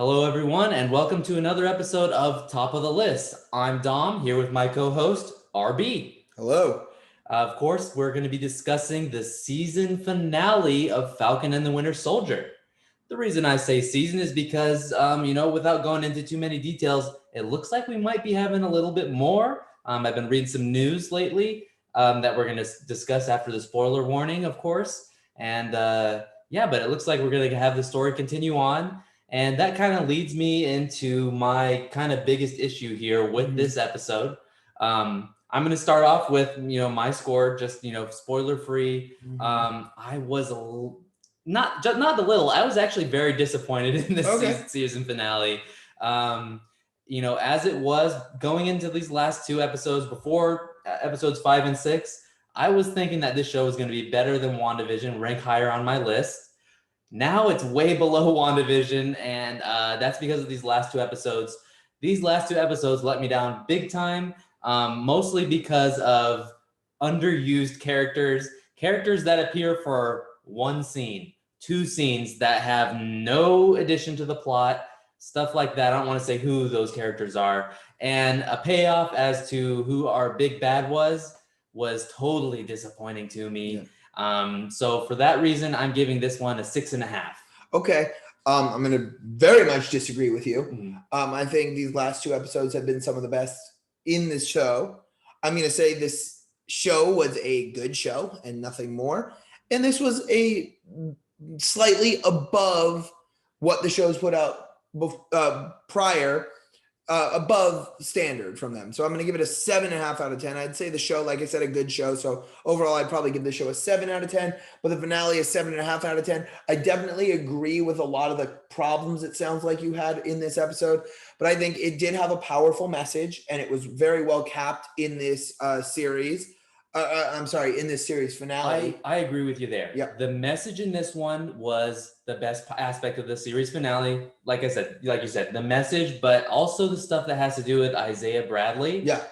Hello, everyone, and welcome to another episode of Top of the List. I'm Dom, here with my co-host, RB. Hello. Of course, we're going to be discussing the season finale of Falcon and the Winter Soldier. The reason I say season is because, without going into too many details, it looks like we might be having a little bit more. I've been reading some news lately that we're going to discuss after the spoiler warning, of course. And but it looks like we're going to have the story continue on. And that kind of leads me into my kind of biggest issue here with this episode. I'm going to start off with, my score, just, spoiler free. I was not a little, I was actually very disappointed in this season finale. As it was going into these last two episodes before episodes 5 and 6, I was thinking that this show was going to be better than WandaVision, rank higher on my list. Now it's way below WandaVision, and that's because of these last two episodes. These last two episodes let me down big time, mostly because of underused characters that appear for one scene, two scenes that have no addition to the plot, stuff like that. I don't want to say who those characters are. And a payoff as to who our big bad was totally disappointing to me. Yeah. So for that reason, I'm giving this one a 6.5. Okay. I'm going to very much disagree with you. I think these last two episodes have been some of the best in this show. I'm going to say this show was a good show and nothing more. And this was a slightly above what the shows put out prior, above standard from them. So I'm going to give it a 7.5 out of 10. I'd say the show, like I said, a good show. So overall, I'd probably give the show a 7 out of 10, but the finale a 7.5 out of 10. I definitely agree with a lot of the problems it sounds like you had in this episode, but I think it did have a powerful message and it was very well capped in this series. In this series finale. I agree with you there. Yep. The message in this one was the best aspect of the series finale. Like you said, the message, but also the stuff that has to do with Isaiah Bradley. Yeah.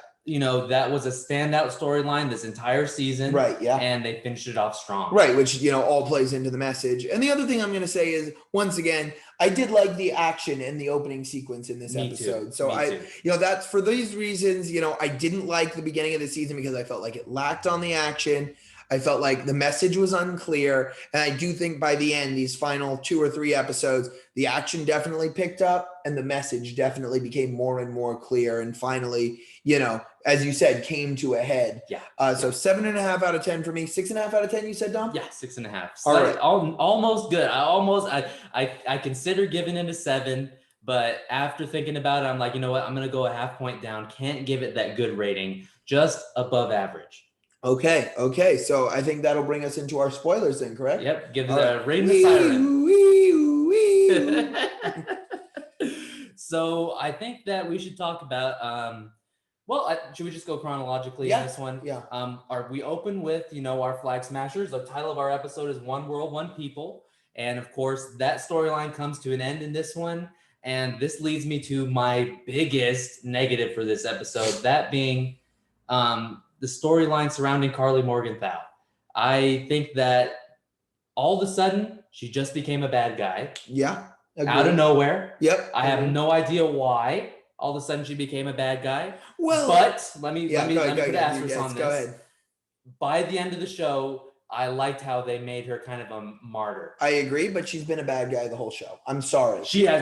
That was a standout storyline this entire season. Right, yeah. And they finished it off strong. Right, which, all plays into the message. And the other thing I'm going to say is, once again, I did like the action in the opening sequence in this episode. Too. So Me too. That's for these reasons, I didn't like the beginning of the season because I felt like it lacked on the action. I felt like the message was unclear. And I do think by the end, these final 2 or 3 episodes, the action definitely picked up and the message definitely became more and more clear. And finally, as you said, came to a head. Yeah. So 7.5 out of 10 for me. 6.5 out of 10, you said, Dom? Yeah, 6.5. All right. Almost good. I consider giving it a 7, but after thinking about it, I'm like, you know what? I'm going to go a half point down. Can't give it that good rating. Just above average. Okay. So I think that'll bring us into our spoilers then, correct? Yep. Give the rating the siren. So I think that we should talk about, should we just go chronologically in this one? Yeah. We open with, our Flag Smashers. The title of our episode is One World, One People. And of course, that storyline comes to an end in this one. And this leads me to my biggest negative for this episode, that being the storyline surrounding Carly Morgenthau. I think that all of a sudden, she just became a bad guy. Yeah. Agreed. Out of nowhere. Yep. I have no idea why all of a sudden she became a bad guy. Well, but let me put an asterisk on this. Go ahead. By the end of the show, I liked how they made her kind of a martyr. I agree, but she's been a bad guy the whole show. I'm sorry. You're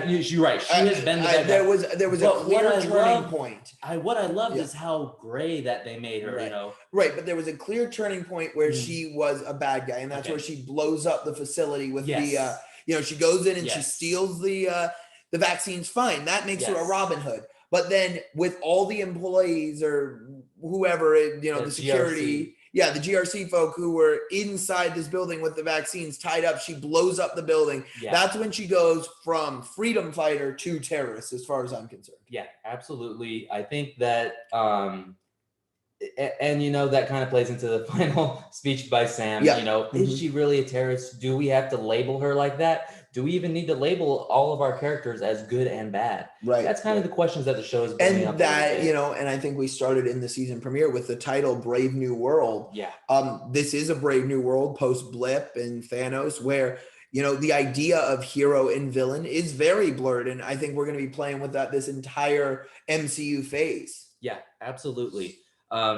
right. She has been the bad guy. There was a clear turning point. What I loved is how gray that they made her, right. Right, but there was a clear turning point where she was a bad guy, and that's where she blows up the facility with the she goes in and she steals the vaccines. Fine, that makes her a Robin Hood. But then with all the employees or whoever, the security, the GRC folk who were inside this building with the vaccines tied up, she blows up the building. Yeah. That's when she goes from freedom fighter to terrorist, as far as I'm concerned. Yeah, absolutely. I think that, that kind of plays into the final speech by Sam. Yeah. Is she really a terrorist? Do we have to label her like that? Do we even need to label all of our characters as good and bad? Right. That's kind of the questions that the show is bringing up. And that, and I think we started in the season premiere with the title Brave New World. Yeah. This is a Brave New World post Blip and Thanos where, the idea of hero and villain is very blurred. And I think we're going to be playing with that this entire MCU phase. Yeah, absolutely.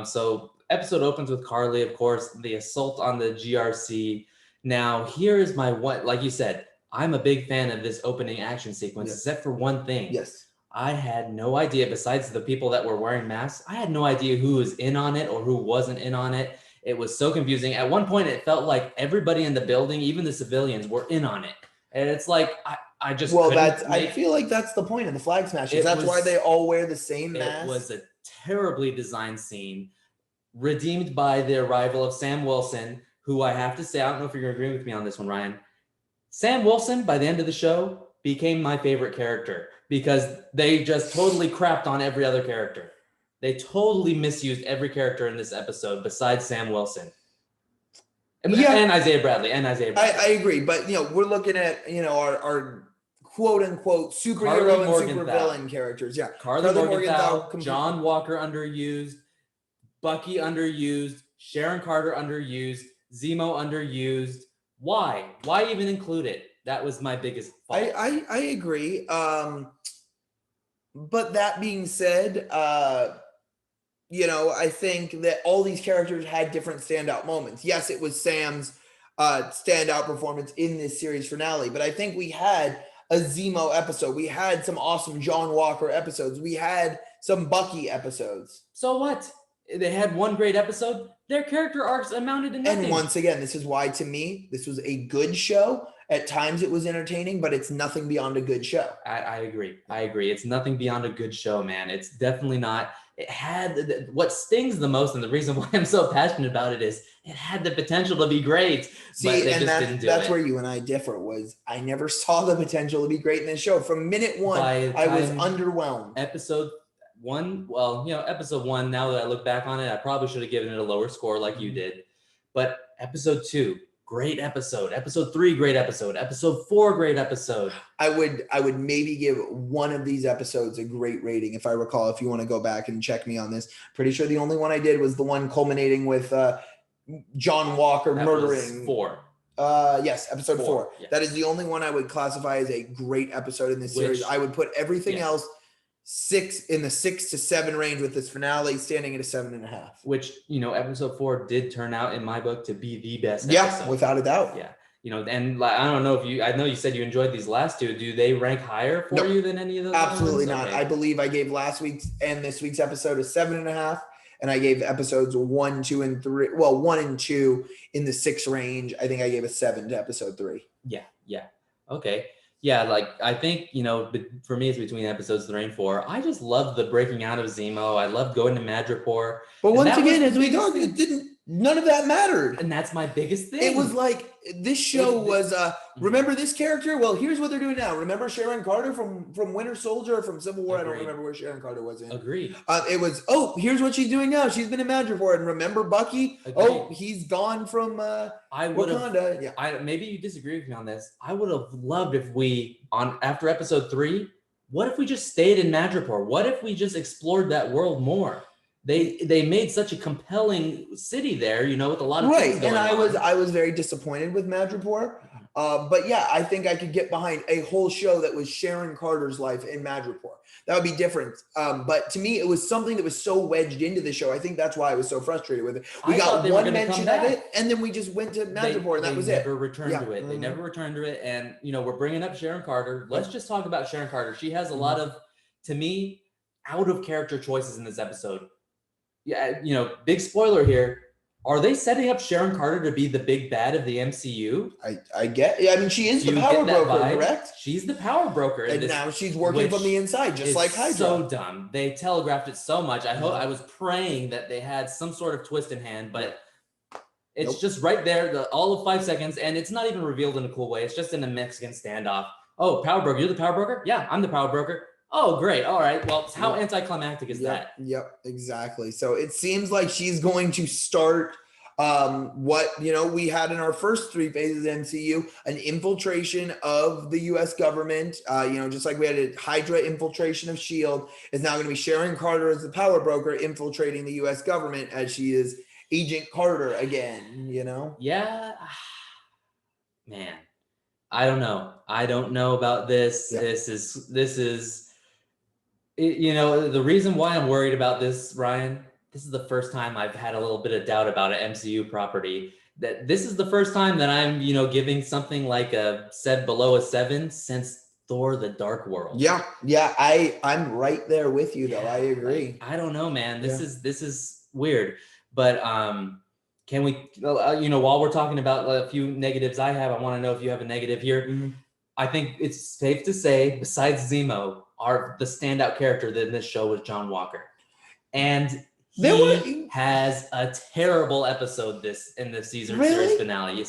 So episode opens with Carly, of course, the assault on the GRC. Now, here is my one, like you said, I'm a big fan of this opening action sequence, except for one thing. Yes. I had no idea, besides the people that were wearing masks, I had no idea who was in on it or who wasn't in on it. It was so confusing. At one point, it felt like everybody in the building, even the civilians, were in on it. And it's like, I just I feel like that's the point of the flag smashers. That's why they all wear the same mask. It was a terribly designed scene, redeemed by the arrival of Sam Wilson, who I have to say, I don't know if you're going to agree with me on this one, Ryan. Sam Wilson, by the end of the show, became my favorite character because they just totally crapped on every other character. They totally misused every character in this episode besides Sam Wilson. And Isaiah Bradley. I agree. But, we're looking at, our quote unquote superhero and supervillain characters. Yeah. Carly Morgenthau, John Walker underused, Bucky underused, Sharon Carter underused, Zemo underused. Why? Why even include it? That was my biggest fault. I agree. But that being said, I think that all these characters had different standout moments. Yes, it was Sam's standout performance in this series finale, but I think we had a Zemo episode. We had some awesome John Walker episodes. We had some Bucky episodes. So what? They had one great episode. Their character arcs amounted to nothing. And once again, this is why, to me, this was a good show. At times it was entertaining, but it's nothing beyond a good show. I agree. It's nothing beyond a good show, man. It's definitely not. It had what stings the most, and the reason why I'm so passionate about it is it had the potential to be great. See, and that's where you and I differ. Was I never saw the potential to be great in this show. From minute one, I was underwhelmed. Episode one, now that I look back on it, I probably should have given it a lower score like you did. But episode 2, great episode. Episode 3, great episode. Episode 4, great episode. I would maybe give one of these episodes a great rating, if I recall. If you want to go back and check me on this, pretty sure the only one I did was the one culminating with John Walker murdering. 4. Yes, episode 4. Yes. That is the only one I would classify as a great episode in this series. I would put everything else 6 in the 6 to 7 range, with this finale standing at a 7.5. Which, episode 4 did turn out in my book to be the best episode. Without a doubt. Yeah. And I don't know I know you said you enjoyed these last 2. Do they rank higher for you than any of those? Absolutely not. Okay. I believe I gave last week's and this week's episode a 7.5. And I gave episodes 1, 2, and 3. Well, 1 and 2 in the 6 range. I think I gave a 7 to episode 3. Yeah. Okay. Yeah, I think, for me, it's between episodes 3 and 4. I just loved the breaking out of Zemo. I loved going to Madripoor. But once again, as we talked, none of that mattered. And that's my biggest thing. It was like, this show was, remember this character? Well, here's what they're doing now. Remember Sharon Carter from Winter Soldier or from Civil War? Agreed. I don't remember where Sharon Carter was in. Agreed. It was, here's what she's doing now. She's been in Madripoor. And remember Bucky? Agreed. He's gone from Wakanda. Yeah. Maybe you disagree with me on this. I would have loved if after episode 3, what if we just stayed in Madripoor? What if we just explored that world more? They made such a compelling city there, with a lot of things going on. I was very disappointed with Madripoor. But yeah, I think I could get behind a whole show that was Sharon Carter's life in Madripoor. That would be different. But to me, it was something that was so wedged into the show. I think that's why I was so frustrated with it. We got one mention of it, and then we just went to Madripoor, and that was it. They never returned to it. They never returned to it. And, we're bringing up Sharon Carter. Let's just talk about Sharon Carter. She has a lot of, to me, out of character choices in this episode. Yeah, big spoiler here. Are they setting up Sharon Carter to be the big bad of the MCU? I get. I mean, she is the power broker, correct? She's the power broker, and now she's working from the inside, just like Hydra. So dumb. They telegraphed it so much. I was praying that they had some sort of twist in hand, but it's just right there, all of 5 seconds, and it's not even revealed in a cool way. It's just in a Mexican standoff. Oh, power broker. You're the power broker? Yeah, I'm the power broker. Oh, great. All right. Well, how anticlimactic is that? Yep, exactly. So it seems like she's going to start what, we had in our first 3 phases of MCU, an infiltration of the U.S. government, just like we had a Hydra infiltration of S.H.I.E.L.D., is now going to be Sharon Carter as the power broker infiltrating the U.S. government as she is Agent Carter again, Yeah. Man. I don't know. I don't know about this. Yeah. This is the reason why I'm worried about this, Ryan. This is the first time I've had a little bit of doubt about an MCU property. That this is the first time that I'm, giving something like a set below a 7 since Thor: The Dark World. Yeah, I'm right there with you though. I agree. I don't know, man. This is weird. But can we while we're talking about a few negatives I have, I want to know if you have a negative here. Mm-hmm. I think it's safe to say, besides Zemo, the standout character in this show was John Walker. And he has a terrible episode in the series finale.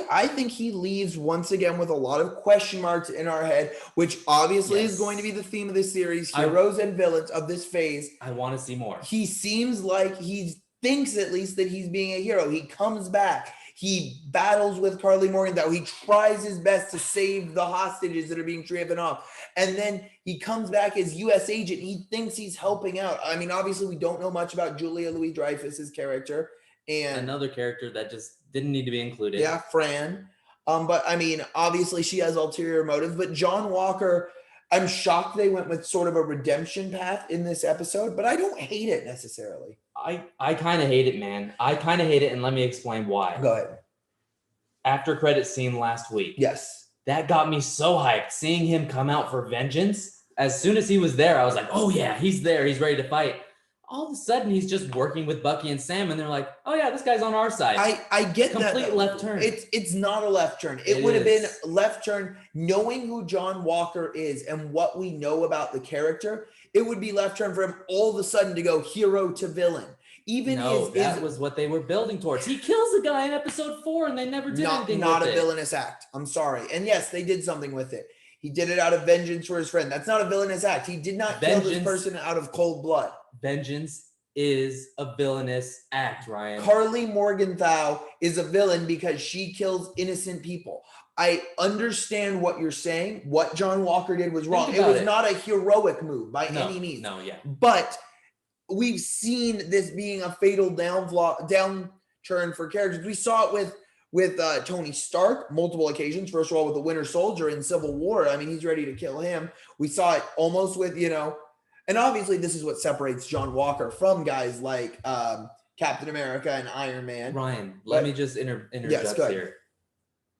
I think he leaves once again with a lot of question marks in our head, which obviously is going to be the theme of this series, heroes and villains of this phase. I want to see more. He seems like he thinks at least that he's being a hero. He comes back. He battles with Carly Morgenthau. He tries his best to save the hostages that are being driven off. And then he comes back as U.S. agent. He thinks he's helping out. I mean, obviously, we don't know much about Julia Louis-Dreyfus's character. And another character that just didn't need to be included. Yeah, Fran. But, I mean, obviously, she has ulterior motives. But John Walker, I'm shocked they went with sort of a redemption path in this episode. But I don't hate it necessarily. I kind of hate it, man. I kind of hate it, and let me explain why. Go ahead. After credit scene last week. Yes. That got me so hyped. Seeing him come out for vengeance, as soon as he was there, I was like, oh yeah, he's there. He's ready to fight. All of a sudden, he's just working with Bucky and Sam, and they're like, oh yeah, this guy's on our side. I get that. Complete left turn. It's not a left turn. It would have been left turn knowing who John Walker is and what we know about the character. It would be left turn for him all of a sudden to go hero to villain. That was what they were building towards. He kills a guy in episode 4 and they never did anything with it. Not a villainous act. I'm sorry. And yes, they did something with it. He did it out of vengeance for his friend. That's not a villainous act. He did not kill this person out of cold blood. Vengeance is a villainous act, Ryan. Carly Morgenthau is a villain because she kills innocent people. I understand what you're saying. What John Walker did was wrong. It was not a heroic move by any means. No, yeah. But we've seen this being a fatal downturn for characters. We saw it with Tony Stark multiple occasions. First of all, with the Winter Soldier in Civil War. I mean, he's ready to kill him. We saw it almost with, and obviously this is what separates John Walker from guys like Captain America and Iron Man. Ryan, let me just interject here.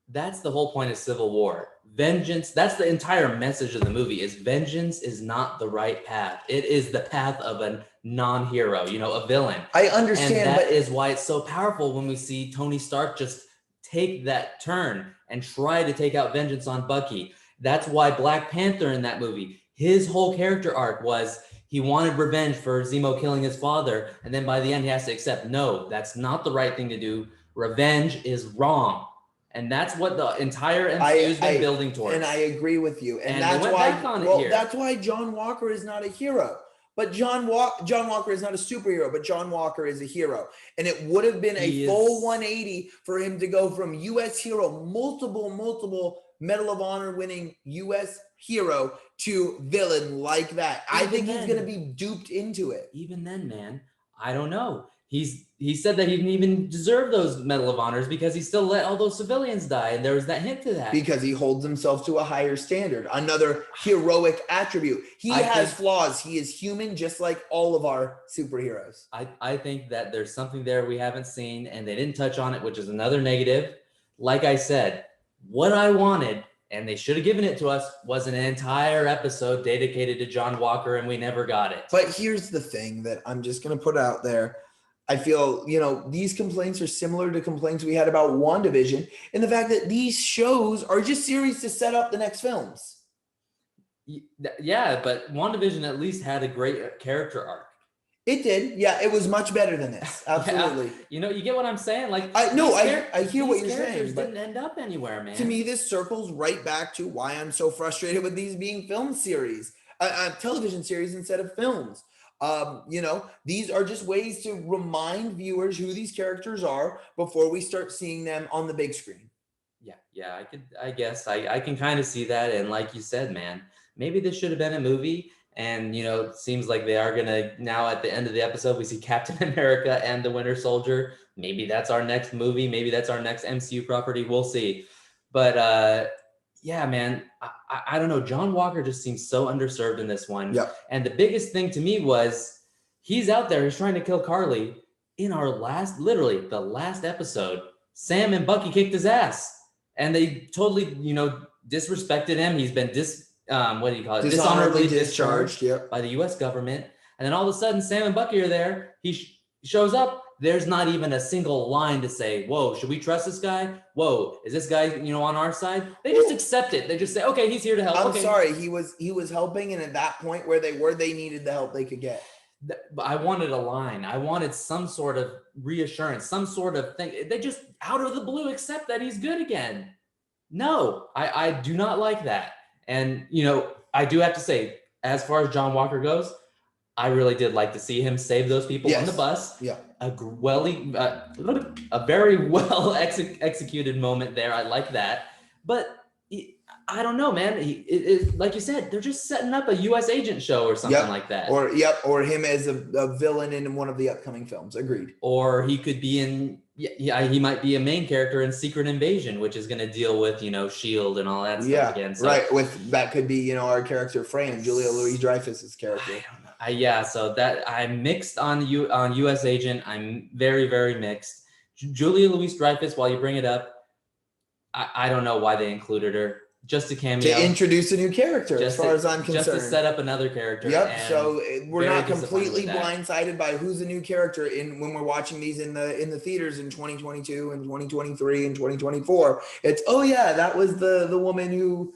That's the whole point of Civil War. Vengeance, that's the entire message of the movie, is vengeance is not the right path. It is the path of a non-hero, a villain. I understand. And that is why it's so powerful when we see Tony Stark just take that turn and try to take out vengeance on Bucky. That's why Black Panther in that movie, his whole character arc was he wanted revenge for Zemo killing his father. And then by the end, he has to accept, no, that's not the right thing to do. Revenge is wrong. And that's what the entire MCU has been building towards. And I agree with you. And that's why John Walker is not a hero. But John Walker is not a superhero, but John Walker is a hero. And it would have been full 180 for him to go from U.S. hero, multiple Medal of Honor winning U.S. hero to villain like that. I think he's going to be duped into it. Even then, man, I don't know. He said that he didn't even deserve those Medal of Honors because he still let all those civilians die, and there was that hint to that. Because he holds himself to a higher standard, another heroic attribute. He has flaws. He is human, just like all of our superheroes. I think that there's something there we haven't seen, and they didn't touch on it, which is another negative. Like I said, what I wanted, and they should have given it to us, was an entire episode dedicated to John Walker, and we never got it. But here's the thing that I'm just going to put out there. I feel, these complaints are similar to complaints we had about WandaVision in the fact that these shows are just series to set up the next films. Yeah, but WandaVision at least had a great character arc. It did. Yeah, it was much better than this. Absolutely. Yeah. You get what I'm saying? Like, I hear what you're saying. But didn't end up anywhere, man. To me, this circles right back to why I'm so frustrated with these being film series, television series instead of films. These are just ways to remind viewers who these characters are before we start seeing them on the big screen. Yeah, I guess I can kind of see that. And like you said, man, maybe this should have been a movie. And, it seems like they are going to now at the end of the episode, we see Captain America and the Winter Soldier. Maybe that's our next movie. Maybe that's our next MCU property. We'll see. But Yeah, man. I don't know. John Walker just seems so underserved in this one. Yep. And the biggest thing to me was he's out there, he's trying to kill Carly. In our literally the last episode, Sam and Bucky kicked his ass. And they totally, disrespected him. He's been what do you call it? Dishonorably discharged by the US government. And then all of a sudden, Sam and Bucky are there. He shows up. There's not even a single line to say, whoa, should we trust this guy? Whoa, is this guy, on our side? They just accept it. They just say, okay, he's here to help. I'm sorry. He was helping. And at that point where they needed the help they could get. I wanted a line. I wanted some sort of reassurance, some sort of thing. They just out of the blue accept that he's good again. No, I do not like that. And, I do have to say, as far as John Walker goes, I really did like to see him save those people on the bus. Yeah. A very well executed moment there. I like that. But I don't know, man. Like you said, they're just setting up a U.S. agent show or something like that. Or him as a villain in one of the upcoming films. Agreed. Or he could be in, he might be a main character in Secret Invasion, which is going to deal with, S.H.I.E.L.D. and all that stuff again. So, right. That could be, our character Fran, Julia Louis-Dreyfus's character. I don't know. So that I'm mixed on U.S. agent. I'm very, very mixed. Julia Louis-Dreyfus, while you bring it up, I don't know why they included her. Just a cameo. To introduce a new character, as far as I'm concerned. Just to set up another character. Yep. So we're not completely blindsided by who's the new character when we're watching these in the theaters in 2022 and 2023 and 2024. It's that was the woman who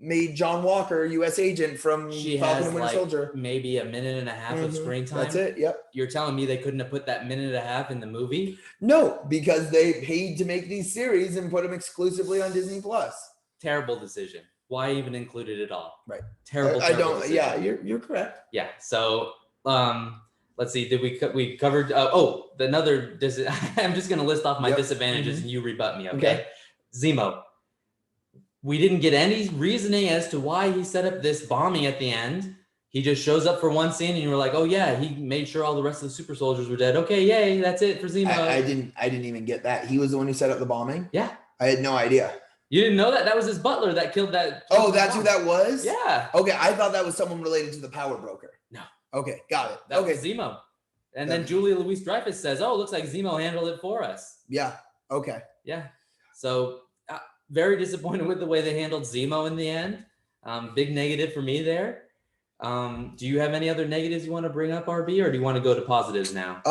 made John Walker U.S. agent from Falcon and Winter Soldier. Maybe a minute and a half of screen time. That's it. Yep. You're telling me they couldn't have put that minute and a half in the movie? No, because they paid to make these series and put them exclusively on Disney Plus. Terrible decision. Why even include it at all? Right. Terrible. I don't. Decision. Yeah, you're correct. Yeah. So let's see. Did we covered? Another. I'm just gonna list off my disadvantages and you rebut me. Okay. Zemo. We didn't get any reasoning as to why he set up this bombing at the end. He just shows up for one scene and you were like, oh yeah, he made sure all the rest of the super soldiers were dead. Okay, yay, that's it for Zemo. I didn't even get that. He was the one who set up the bombing? Yeah. I had no idea. You didn't know that? That was his butler that killed that. Oh, that's who that was? Yeah. Okay, I thought that was someone related to the power broker. No. Okay, got it. That was Zemo. And then Julia Louis-Dreyfus says, oh, looks like Zemo handled it for us. Yeah, okay. Yeah. So very disappointed with the way they handled Zemo in the end. Big negative for me there. Do you have any other negatives you want to bring up, RB, or do you want to go to positives now?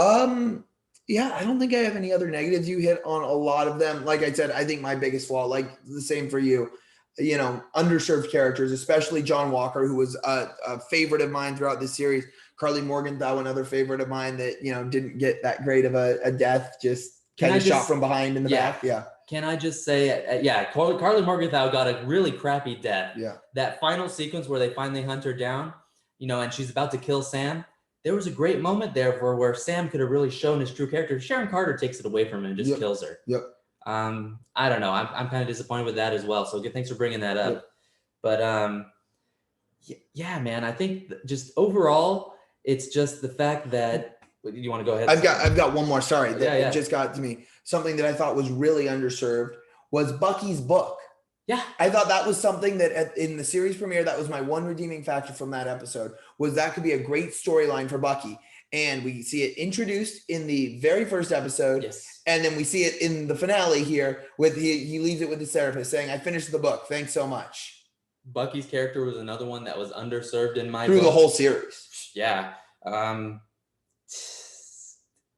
Yeah, I don't think I have any other negatives. You hit on a lot of them. Like I said, I think my biggest flaw, like the same for you, underserved characters, especially John Walker, who was a favorite of mine throughout this series. Carly Morgenthau, another favorite of mine that, didn't get that great of a death, just kind of shot from behind in the back. Yeah. Can I just say, Carly Morgenthau got a really crappy death. Yeah. That final sequence where they finally hunt her down, and she's about to kill Sam. There was a great moment there where Sam could have really shown his true character. Sharon Carter takes it away from him and just kills her. Yep. I don't know. I'm kind of disappointed with that as well. So good. Thanks for bringing that up. Yep. But yeah, man, I think just overall, it's just the fact that you want to go ahead. I've got one more. Sorry. It just got to me. Something that I thought was really underserved was Bucky's book. Yeah. I thought that was something that in the series premiere, that was my one redeeming factor from that episode, was that could be a great storyline for Bucky. And we see it introduced in the very first episode. Yes. And then we see it in the finale here with he leaves it with his therapist saying, I finished the book. Thanks so much. Bucky's character was another one that was underserved in my book. the whole series. Yeah.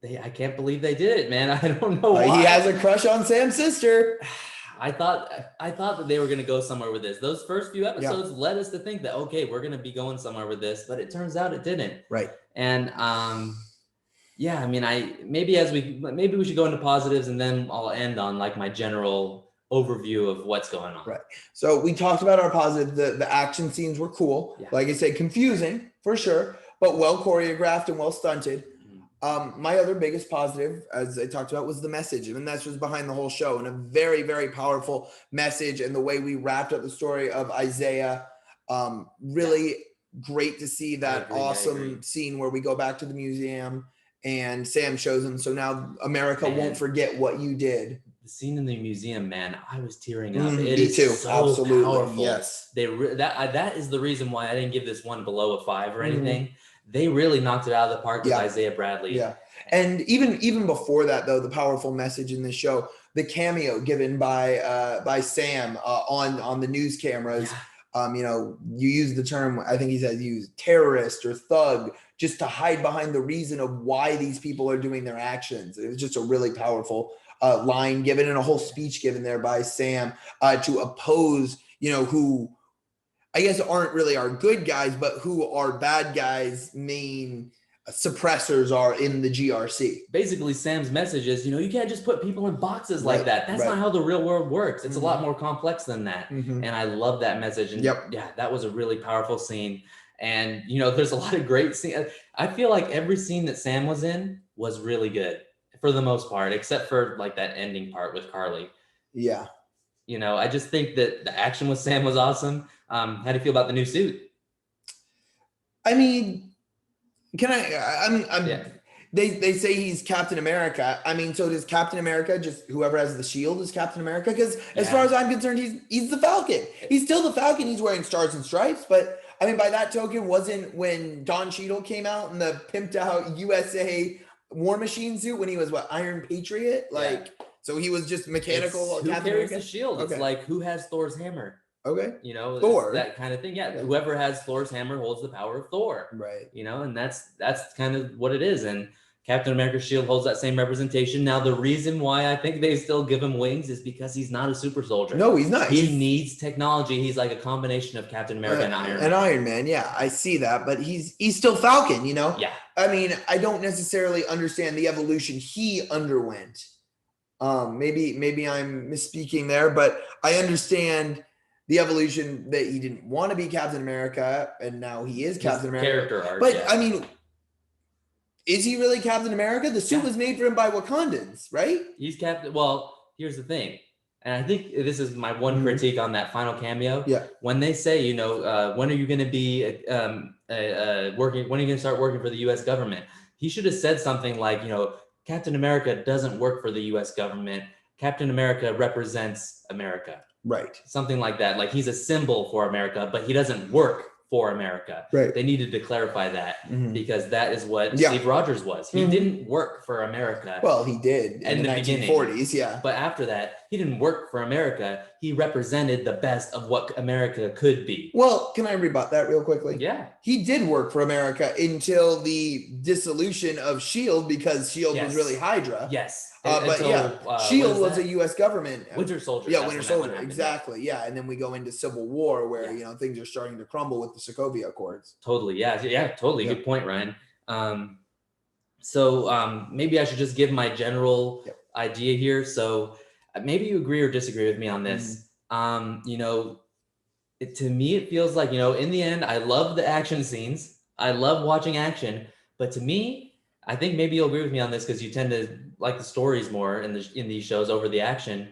I can't believe they did it, man. I don't know why. He has a crush on Sam's sister. I thought that they were going to go somewhere with this. Those first few episodes led us to think that, okay, we're going to be going somewhere with this, but it turns out it didn't. Right. And yeah, I mean, maybe we should go into positives and then I'll end on like my general overview of what's going on. Right. So we talked about our positive. The action scenes were cool. Yeah. Like I said, confusing for sure, but well choreographed and well stunted. My other biggest positive, as I talked about, was the message. And that's what's behind the whole show, and a very, very powerful message. And the way we wrapped up the story of Isaiah, really great to see that awesome scene where we go back to the museum and Sam shows him. So now America won't forget what you did. The scene in the museum, man, I was tearing up. It Me is too. so Absolutely. powerful. Yes. That is the reason why I didn't give this one below a 5 or anything. They really knocked it out of the park with Isaiah Bradley. Yeah. And even before that, though, the powerful message in this show, the cameo given by Sam on the news cameras. You use the term, I think he said use terrorist or thug, just to hide behind the reason of why these people are doing their actions. It was just a really powerful line given, and a whole speech given there by Sam to oppose, who I guess aren't really our good guys, but who our bad guys' main suppressors are in the GRC. Basically, Sam's message is, you can't just put people in boxes like that. That's not how the real world works. It's a lot more complex than that. And I love that message. And that was a really powerful scene. And, there's a lot of great scenes. I feel like every scene that Sam was in was really good for the most part, except for like that ending part with Carly. Yeah. I just think that the action with Sam was awesome. How do you feel about the new suit? I mean, they say he's Captain America. I mean, so does Captain America, just whoever has the shield is Captain America? Because as far as I'm concerned, he's the Falcon. He's still the Falcon. He's wearing stars and stripes. But I mean, by that token, wasn't when Don Cheadle came out in the pimped out USA War Machine suit when he was Iron Patriot? So he was just mechanical. Who Captain carries America? the shield? It's like, who has Thor's hammer? Okay. Thor. That kind of thing. Yeah. Whoever has Thor's hammer holds the power of Thor. Right. And that's kind of what it is. And Captain America's shield holds that same representation. Now, the reason why I think they still give him wings is because he's not a super soldier. No, he's not. He needs technology. He's like a combination of Captain America and Iron Man. And Iron Man, yeah, I see that. But he's still Falcon, Yeah. I mean, I don't necessarily understand the evolution he underwent. Maybe I'm misspeaking there, but I understand the evolution that he didn't want to be Captain America, and now he is Captain America. Character arc. But I mean, is he really Captain America? The suit was made for him by Wakandans, right? He's Captain. Well, here's the thing, and I think this is my one critique on that final cameo. Yeah. When they say, when are you going to be working? When are you going to start working for the U.S. government? He should have said something like, Captain America doesn't work for the U.S. government. Captain America represents America. Right. Something like that. Like, he's a symbol for America, but he doesn't work for America. Right. They needed to clarify that because that is what Steve Rogers was. He didn't work for America. Well, he did in the 1940s, yeah. But after that, he didn't work for America. He represented the best of what America could be. Well, can I rebut that real quickly? Yeah. He did work for America until the dissolution of S.H.I.E.L.D. because S.H.I.E.L.D. was really Hydra. Yes. S.H.I.E.L.D. was a U.S. government. Winter Soldier. Yeah, Winter Soldier. Exactly. Yeah. And then we go into Civil War where, things are starting to crumble with the Sokovia Accords. Totally. Yeah. Totally. Good point, Ryan. So maybe I should just give my general idea here. So maybe you agree or disagree with me on this. To me, it feels like, in the end, I love the action scenes. I love watching action. But to me, I think maybe you'll agree with me on this because you tend to like the stories more in these shows over the action.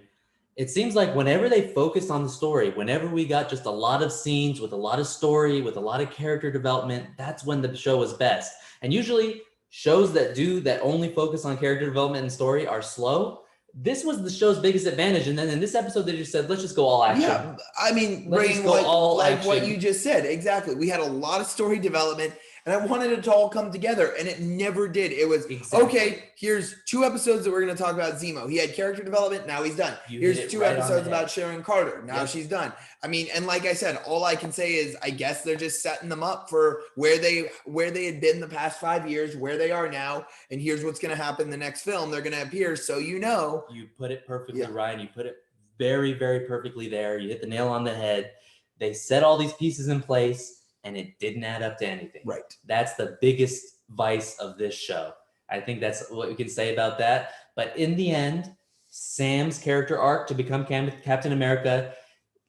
It seems like whenever they focused on the story, whenever we got just a lot of scenes with a lot of story, with a lot of character development, that's when the show was best. And usually shows that only focus on character development and story are slow. This was the show's biggest advantage. And then in this episode, they just said, let's just go all action. Yeah, I mean, let's go all action. What you just said. Exactly. We had a lot of story development. And I wanted it to all come together, and it never did. It was, okay, here's 2 episodes that we're going to talk about Zemo. He had character development. Now he's done. Here's 2 episodes about Sharon Carter. Now she's done. I mean, and like I said, all I can say is I guess they're just setting them up for where they had been the past 5 years, where they are now. And here's what's going to happen in the next film. They're going to appear. So, You put it perfectly, Ryan. You put it very, very perfectly there. You hit the nail on the head. They set all these pieces in place. And it didn't add up to anything. Right. That's the biggest vice of this show. I think that's what we can say about that. But in the end, Sam's character arc to become Captain America,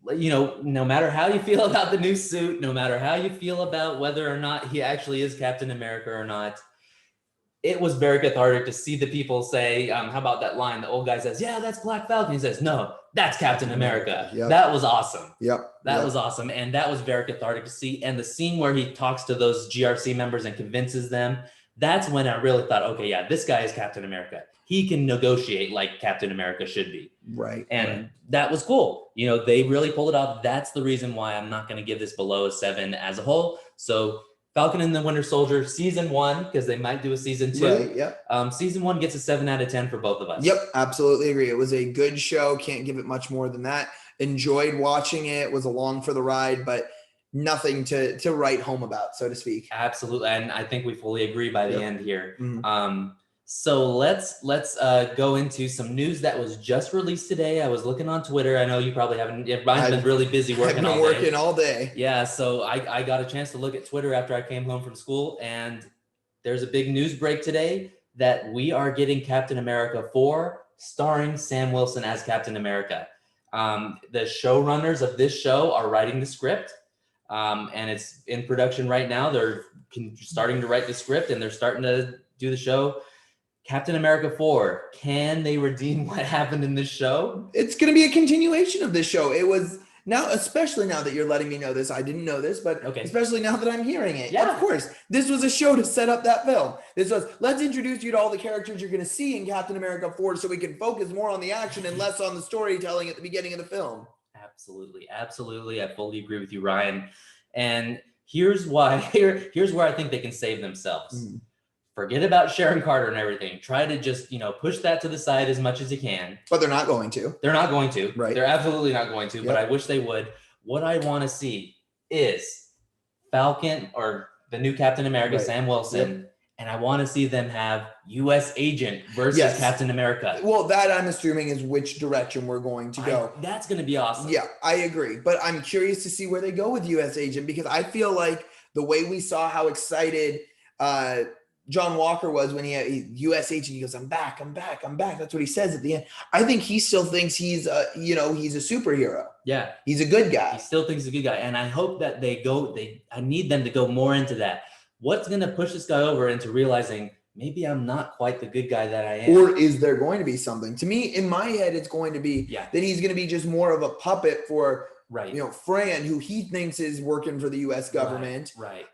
no matter how you feel about the new suit, no matter how you feel about whether or not he actually is Captain America or not, it was very cathartic to see the people say, how about that line? The old guy says, yeah, that's Black Falcon. He says, no, that's Captain America. Yep. That was awesome. That was awesome. And that was very cathartic to see. And the scene where he talks to those GRC members and convinces them, That's when I really thought, okay, yeah, this guy is Captain America. He can negotiate like Captain America should be. Right. And that was cool. They really pulled it off. That's the reason why I'm not going to give this below a 7 as a whole. So Falcon and the Winter Soldier season 1, because they might do a season 2. Right, yep. Season 1 gets a 7 out of 10 for both of us. Yep, absolutely agree. It was a good show. Can't give it much more than that. Enjoyed watching it. Was along for the ride, but nothing to write home about, so to speak. Absolutely, and I think we fully agree by the end here. Mm-hmm. So let's go into some news that was just released today. I was looking on Twitter. I know you probably haven't. Ryan's been really busy working. I've been working all day. Yeah, so I got a chance to look at Twitter after I came home from school, and there's a big news break today that we are getting Captain America 4, starring Sam Wilson as Captain America. The showrunners of this show are writing the script, and it's in production right now. They're starting to write the script, and they're starting to do the show. Captain America 4, can they redeem what happened in this show? It's going to be a continuation of this show. It was now, especially now that you're letting me know this. I didn't know this, but especially now that I'm hearing it. Yeah. Of course, this was a show to set up that film. This was, let's introduce you to all the characters you're going to see in Captain America 4 so we can focus more on the action and less on the storytelling at the beginning of the film. Absolutely. Absolutely. I fully agree with you, Ryan. And here's why. Here's where I think they can save themselves. Forget about Sharon Carter and everything. Try to just, push that to the side as much as you can. But they're not going to. They're not going to. Right. They're absolutely not going to, but I wish they would. What I want to see is Falcon or the new Captain America, Sam Wilson, and I want to see them have U.S. Agent versus Captain America. Well, that I'm assuming is which direction we're going to go. That's going to be awesome. Yeah, I agree. But I'm curious to see where they go with U.S. Agent, because I feel like the way we saw how excited John Walker was when he had U.S. Agent, he goes, I'm back. That's what he says at the end. I think he still thinks he's he's a superhero. Yeah. He's a good guy. He still thinks he's a good guy. And I hope that I need them to go more into that. What's going to push this guy over into realizing maybe I'm not quite the good guy that I am? Or is there going to be something? To me, in my head, it's going to be that he's going to be just more of a puppet for, Fran, who he thinks is working for the U.S. government. Right.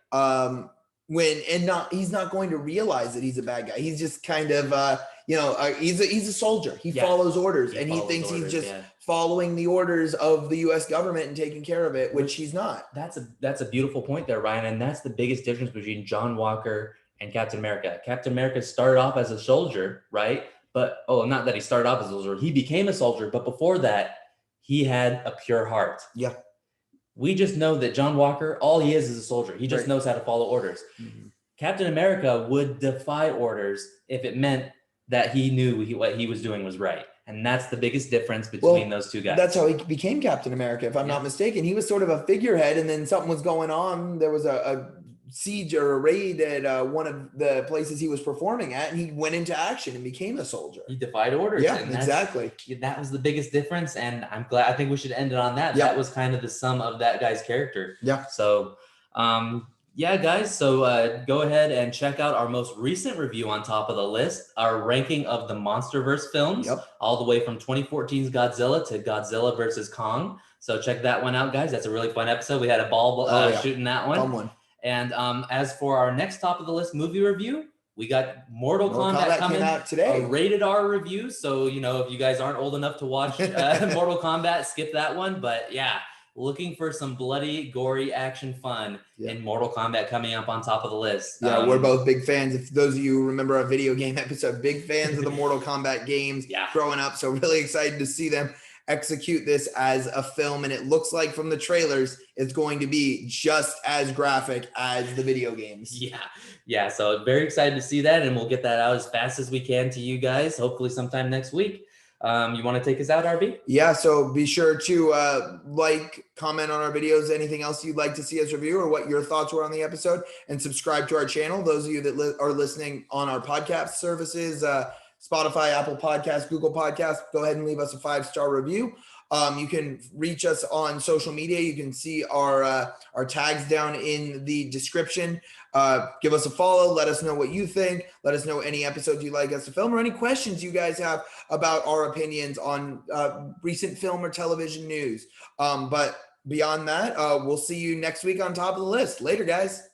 He's not going to realize that he's a bad guy. He's just kind of he's a soldier. He follows orders, and he thinks he's just following the orders of the U.S. government and taking care of it, which he's not. That's a beautiful point there, Ryan, and that's the biggest difference between John Walker and Captain America. Captain America started off as a soldier, right? But not that he started off as a soldier. He became a soldier, but before that, he had a pure heart. Yeah. We just know that John Walker, all he is a soldier. He just knows how to follow orders. Mm-hmm. Captain America would defy orders if it meant that he knew what he was doing was right. And that's the biggest difference between those two guys. That's how he became Captain America, if I'm not mistaken. He was sort of a figurehead, and then something was going on. There was a siege or a raid at one of the places he was performing at, and he went into action and became a soldier. He defied orders. Yeah, exactly. That was the biggest difference, and I'm glad. I think we should end it on that. Yeah. That was kind of the sum of that guy's character. Yeah. So, guys. So go ahead and check out our most recent review on top of the list, our ranking of the MonsterVerse films, all the way from 2014's Godzilla to Godzilla versus Kong. So check that one out, guys. That's a really fun episode. We had a ball shooting that one. Fun one. And as for our next top of the list movie review, we got Mortal Kombat coming out today. A rated R review. So, if you guys aren't old enough to watch Mortal Kombat, skip that one. But yeah, looking for some bloody, gory action fun in Mortal Kombat coming up on top of the list. Yeah, we're both big fans. If those of you remember our video game episode, big fans of the Mortal Kombat games growing up. So really excited to see them execute this as a film, and it looks like from the trailers it's going to be just as graphic as the video games. So very excited to see that, and we'll get that out as fast as we can to you guys, hopefully sometime next week. You want to take us out, RB? Yeah, so be sure to comment on our videos, anything else you'd like to see us review, or what your thoughts were on the episode, and subscribe to our channel. Those of you that are listening on our podcast services, Spotify, Apple Podcasts, Google Podcasts, go ahead and leave us a 5-star review. You can reach us on social media. You can see our tags down in the description. Give us a follow. Let us know what you think. Let us know any episodes you'd like us to film, or any questions you guys have about our opinions on recent film or television news. But beyond that, we'll see you next week on top of the list. Later, guys.